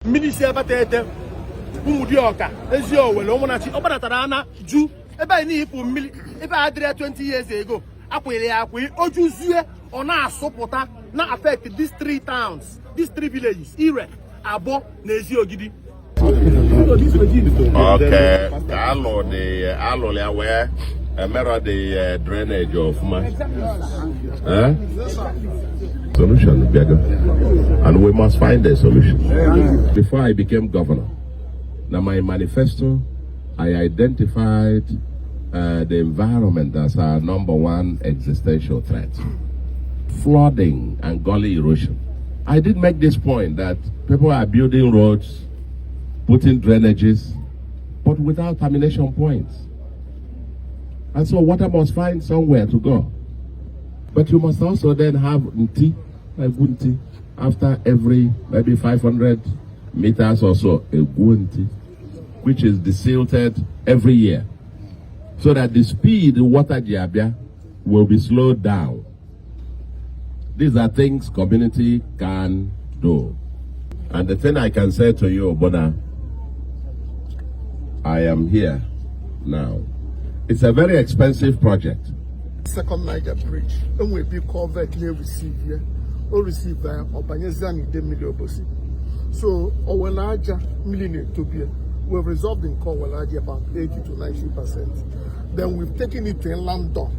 Minister Batete, Umudioka, Ezio, Omonachi, Obanatarana, Jew, eba ni ipu mili, eba adria 20 years ago. Akwele, Ojuzue, Ona Sopota, not affect these 3 towns, these 3 villages, Ire, Abo, Nezi Ogidi. Okay, allo le aware, mirror the drainage of my solution, and we must find a solution. Before I became governor, now my manifesto, I identified the environment as our #1 existential threat. Flooding and gully erosion. I did make this point that people are building roads, putting drainages, but without termination points. And so water must find somewhere to go. But you must also then have nti, after every maybe 500 meters or so, a gunti, which is desilted every year, so that the speed of water jabia will be slowed down. These are things community can do. And the thing I can say to you, Bona, I am here now. It's a very expensive project. Second Niger Bridge, and we be covered near receive here, or receive by Obanyazani de Miliobosi. So, our larger millionaire to be, we've resolved in Kowalaji about 80 to 90%. Then we've taken it to inland door,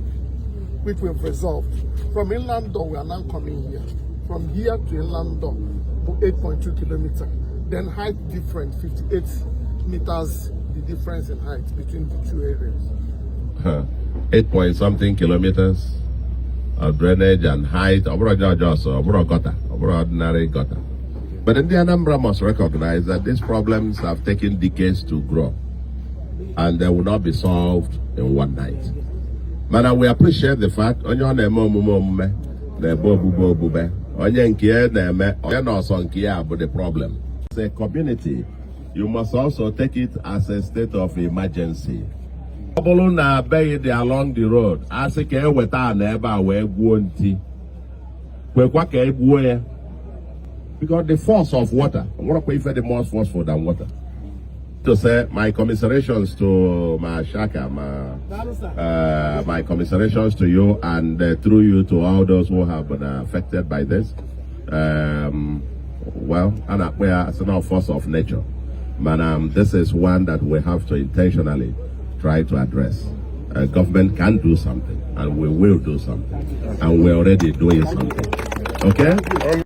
which we've resolved. From inland door, we are now coming here. From here to inland door, 8.2 kilometers. Then height different, 58 meters, the difference in height between the 2 areas. 8-point-something kilometers of drainage and height, ordinary gutter. But then the Anambra must recognize that these problems have taken decades to grow, and they will not be solved in one night. Man, we appreciate the fact the problem. As a community, you must also take it as a state of emergency. Along the road, as a care with our neighbor, because the force of water, I'm going to pay for the more forceful than water. To say my commiserations to my Shaka, my commiserations to you, and through you to all those who have been affected by this. Well, and we are a force of nature, but this is one that we have to intentionally try to address. Government can do something, and we will do something, and we're already doing something. Okay?